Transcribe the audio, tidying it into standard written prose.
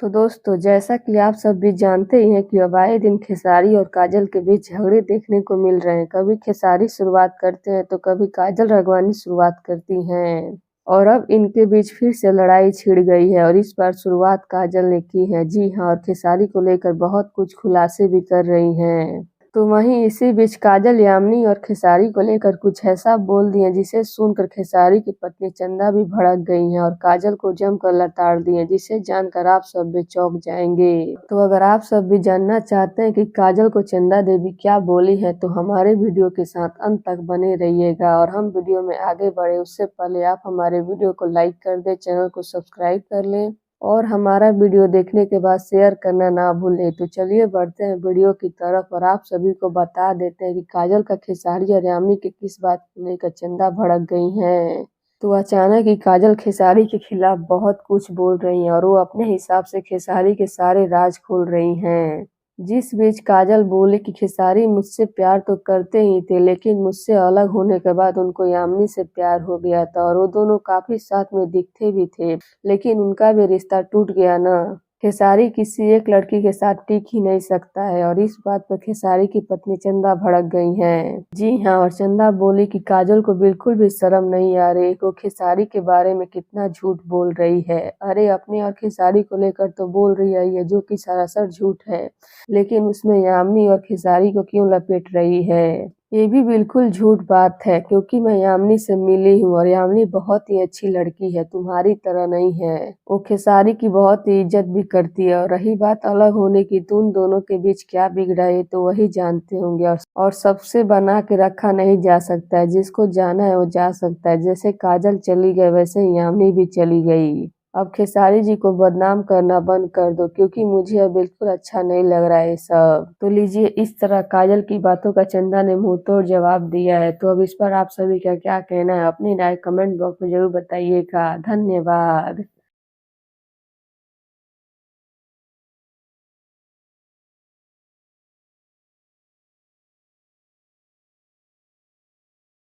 तो दोस्तों, जैसा कि आप सब भी जानते ही हैं कि अब आए दिन खेसारी और काजल के बीच झगड़े देखने को मिल रहे हैं। कभी खेसारी शुरुआत करते हैं तो कभी काजल राघवानी शुरुआत करती हैं और अब इनके बीच फिर से लड़ाई छिड़ गई है और इस बार शुरुआत काजल ने की है। जी हाँ, और खेसारी को लेकर बहुत कुछ खुलासे भी कर रही हैं। तो वहीं इसी बीच काजल यामिनी और खेसारी को लेकर कुछ ऐसा बोल दिए जिसे सुनकर खेसारी की पत्नी चंदा भी भड़क गई हैं और काजल को जमकर लताड़ दिए, जिसे जानकर आप सब भी चौंक जाएंगे। तो अगर आप सब भी जानना चाहते हैं कि काजल को चंदा देवी क्या बोली है तो हमारे वीडियो के साथ अंत तक बने रहिएगा। और हम वीडियो में आगे बढ़े उससे पहले आप हमारे वीडियो को लाइक कर दें, चैनल को सब्सक्राइब कर लें और हमारा वीडियो देखने के बाद शेयर करना ना भूलें। तो चलिए बढ़ते हैं वीडियो की तरफ और आप सभी को बता देते हैं कि काजल का खेसारी और यामिनी के किस बात को लेकर चंदा भड़क गई हैं। तो अचानक ही काजल खेसारी के खिलाफ बहुत कुछ बोल रही हैं और वो अपने हिसाब से खेसारी के सारे राज खोल रही हैं। जिस बीच काजल बोली कि खेसारी मुझसे प्यार तो करते ही थे, लेकिन मुझसे अलग होने के बाद उनको यामिनी से प्यार हो गया था और वो दोनों काफी साथ में दिखते भी थे, लेकिन उनका भी रिश्ता टूट गया ना। खेसारी किसी एक लड़की के साथ टिक ही नहीं सकता है और इस बात पर खेसारी की पत्नी चंदा भड़क गई हैं। जी हाँ, और चंदा बोली कि काजल को बिल्कुल भी शर्म नहीं आ रही, वो खेसारी के बारे में कितना झूठ बोल रही है। अरे अपने और खेसारी को लेकर तो बोल रही है जो कि सरासर झूठ है, लेकिन उसमें यामिनी और खेसारी को क्यों लपेट रही है। ये भी बिल्कुल झूठ बात है, क्योंकि मैं यामिनी से मिली हूँ और यामिनी बहुत ही अच्छी लड़की है, तुम्हारी तरह नहीं है। वो खेसारी की बहुत ही इज्जत भी करती है और रही बात अलग होने की तो उन दोनों के बीच क्या बिगड़ा है तो वही जानते होंगे। और सबसे बना के रखा नहीं जा सकता है, जिसको जाना है वो जा सकता है। जैसे काजल चली गई वैसे ही यामिनी भी चली गई। अब खेसारी जी को बदनाम करना बंद कर दो, क्योंकि मुझे अब बिल्कुल अच्छा नहीं लग रहा है सब। तो लीजिए, इस तरह काजल की बातों का चंदा ने मुंह तोड़ जवाब दिया है। तो अब इस पर आप सभी का क्या कहना है, अपनी राय कमेंट बॉक्स में जरूर बताइएगा। धन्यवाद।